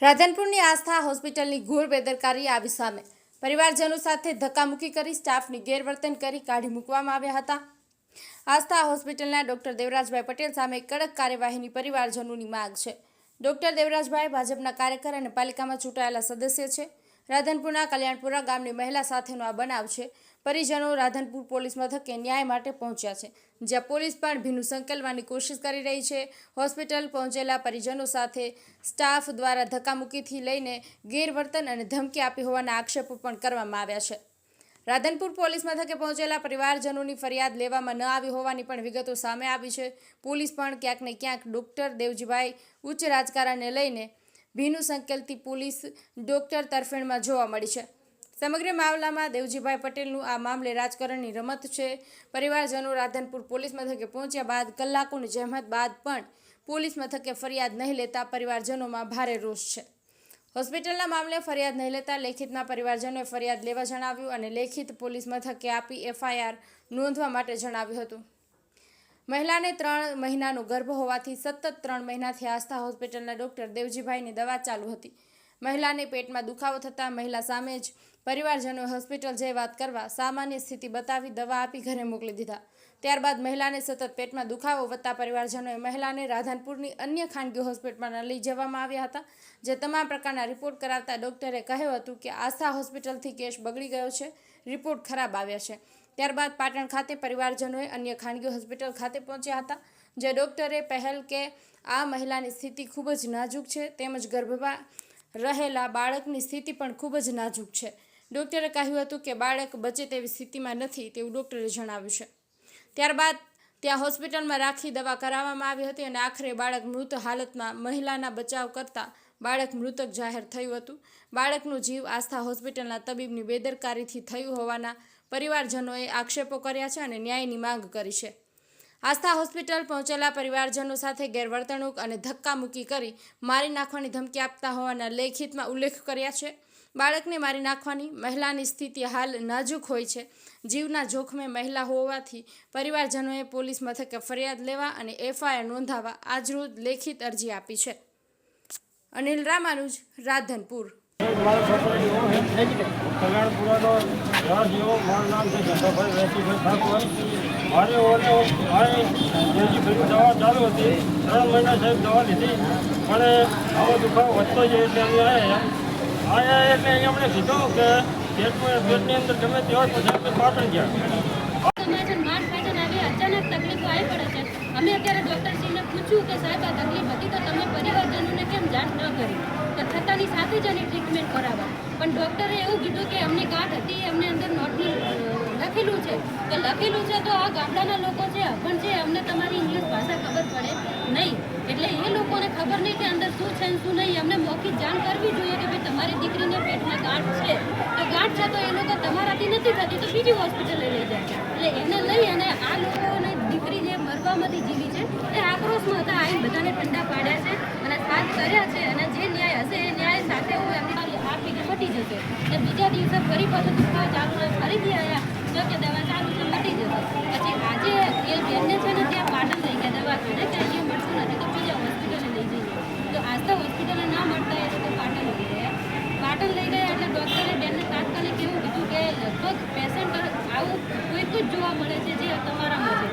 રાધનપુરની આસ્થા હોસ્પિટલની ઘોર બેદરકારી આવી સામે। પરિવારજનો સાથે ધક્કામુક્કી કરી સ્ટાફની ગેરવર્તન કરી કાઢી મૂકવામાં આવ્યા હતા। આસ્થા હોસ્પિટલના ડોક્ટર દેવરાજભાઈ પટેલ સામે કડક કાર્યવાહીની પરિવારજનોની માંગ છે। ડોક્ટર દેવરાજભાઈ ભાજપના કાર્યકર અને પાલિકામાં ચૂંટાયેલા સદસ્ય છે। રાધનપુરના કલ્યાણપુરા ગામની મહિલા સાથેનો આ બનાવ છે। પરિજનો રાધનપુર પોલીસ મથકે ન્યાય માટે પહોંચ્યા છે, જ્યાં પોલીસ પણ ભીનું સંકેલવાની કોશિશ કરી રહી છે। હોસ્પિટલ પહોંચેલા પરિજનો સાથે સ્ટાફ દ્વારા ધક્કામુક્કીથી લઈને ગેરવર્તન અને ધમકી આપી હોવાના આક્ષેપો પણ કરવામાં આવ્યા છે। રાધનપુર પોલીસ મથકે પહોંચેલા પરિવારજનોની ફરિયાદ લેવામાં ન આવી હોવાની પણ વિગતો સામે આવી છે। પોલીસ પણ ક્યાંક ને ક્યાંક ડોક્ટર દેવજીભાઈ ઉચ્ચ રાજકારણને લઈને ભીનું સંકેલતી પોલીસ ડોક્ટર તરફેણમાં જોવા મળી છે। સમગ્ર મામલામાં દેવજીભાઈ પટેલનું આ મામલે રાજકારણની રમત છે। પરિવારજનો રાધનપુર પોલીસ મથકે પહોંચ્યા બાદ કલાકોની જહેમત બાદ પણ પોલીસ મથકે ફરિયાદ નહીં લેતા પરિવારજનોમાં ભારે રોષ છે। હોસ્પિટલના મામલે ફરિયાદ નહીં લેતા લેખિતમાં પરિવારજનોએ ફરિયાદ લેવા જણાવ્યું અને લેખિત પોલીસ મથકે આપી FIR નોંધવા માટે જણાવ્યું હતું। મહિલાને 3 મહિનાનો ગર્ભ હોવાથી સતત 3 મહિનાથી આસ્થા હોસ્પિટલના ડોક્ટર દેવજીભાઈની દવા ચાલુ હતી। મહિલાને પેટમાં દુખાવો થતાં મહિલા સામે જ પરિવારજનોએ હોસ્પિટલ જઈ વાત કરવા સામાન્ય સ્થિતિ બતાવી દવા આપી ઘરે મોકલી દીધા। ત્યારબાદ મહિલાને સતત પેટમાં દુખાવો વધતા પરિવારજનોએ મહિલાને રાધનપુરની અન્ય ખાનગી હોસ્પિટલમાં લઈ જવામાં આવ્યા હતા, જે તમામ પ્રકારના રિપોર્ટ કરાવતા ડોક્ટરે કહ્યું હતું કે આસ્થા હોસ્પિટલથી કેસ બગડી ગયો છે, રિપોર્ટ ખરાબ આવ્યા છે। ત્યારબાદ પાટણ ખાતે પરિવારજનોએ અન્ય ખાનગી હોસ્પિટલ ખાતે પહોંચ્યા હતા, જે ડોક્ટરે પહેલ કે આ મહિલાની સ્થિતિ ખૂબ જ નાજુક છે, તેમજ ગર્ભમાં રહેલા બાળકની સ્થિતિ પણ ખૂબ જ નાજુક છે। ડોક્ટરે કહ્યું હતું કે બાળક બચે તેવી સ્થિતિમાં નથી તેવું ડોક્ટરે જણાવ્યું છે। ત્યારબાદ ત્યાં હોસ્પિટલમાં રાખી દવા કરાવવામાં આવી હતી અને આખરે બાળક મૃત હાલતમાં મહિલાના બચાવ કરતાં બાળક મૃતક જાહેર થયું હતું। બાળકનો જીવ આસ્થા હોસ્પિટલના તબીબની બેદરકારીથી થયું હોવાના પરિવારજનોએ આક્ષેપો કર્યા છે અને ન્યાયની માંગ કરી છે। આસ્થા હોસ્પિટલ પહોંચેલા પરિવારજનો સાથે ગેરવર્તણૂક અને ધક્કામુક્કી કરી મારી નાખવાની ધમકી આપતા હોવાના લેખિતમાં ઉલ્લેખ કર્યા છે। બાળકને મારી નાખવાની મહિલાની સ્થિતિ હાલ નાજુક હોય છે। જીવના જોખમે મહિલા હોવાથી પરિવારજનોએ પોલીસ મથકે ફરિયાદ લેવા અને FIR નોંધાવવા આજરોજ લેખિત અરજી આપી છે। અનિલ રામાનુજ, રાધનપુર। કલ્યાણપુરાનો રાજીઓ મારું નામ છે ધંધાભાઈ વેસીભાઈ ઠાકોર। મારે દેવજીભાઈની દવા ચાલુ હતી, 3 મહિના સાહેબ દવા લીધી, પણ આવો દુખાવો વધતો જાય એટલે અમે આવ્યા એટલે અહીંયા અમને કીધું કે પેટની અંદર ગમે તે હોય પછી આપણે પાટણ ગયા। અચાનક તકલીફો આવી પડે છે। અમે અત્યારે ડૉક્ટરશ્રીને પૂછ્યું કે સાહેબ આ તકલીફ હતી તો તમે પરિવારજનોને કેમ જાણ ન કરી, તો થતાની સાથે જ એની ટ્રીટમેન્ટ કરાવવા, પણ ડૉક્ટરે એવું કીધું કે અમને ગાંઠ હતી, અમને અંદર નોટમાં લખેલું છે, તો લખેલું છે તો આ ગામડાના લોકો છે અભણ છે, અમને તમારી ઇંગ્લિશ ભાષા ખબર પડે નહીં, એટલે એ લોકોને ખબર નહીં કે અંદર શું છે શું નહીં। અમને મૌખિક જાણ કરવી જોઈએ કે ભાઈ તમારી દીકરીને પેટમાં ગાંઠ છે, તો ગાંઠ છે તો એ લોકો તમારાથી નથી થતી તો બીજી હોસ્પિટલે લઈ જાય, એટલે એને લઈ અને આ લોકોને દીકરી જે મરવામાંથી જીવી છે એ આક્રોશમાં હતા, આવીને બધાને ઠંડા પાડ્યા છે અને સાથ કર્યા છે અને જે ન્યાય હશે એ ન્યાય સાથે હું એમની આર્થિક મટી જશે। અને બીજા દિવસે ફરી પાછું દુખાવો ચાલુ હોય, ફરીથી આવ્યા તો કે દવા ચાલુ છે મટી જશે। પછી આજે એ બેનને છે ને ત્યાં પાટણ લઈ ગયા દવાખાને કે અહીંયા મળતું નથી તો બીજા હોસ્પિટલે લઈ જઈએ, તો આસ્થા હોસ્પિટલે ના મળતા એ લોકો પાટણ લઈ ગયા। પાટણ લઈ ગયા એટલે ડૉક્ટરે બેનને તાત્કાલિક એવું કીધું કે લગભગ પેશન્ટ આવું કોઈક જ જોવા મળે છે જે તમારા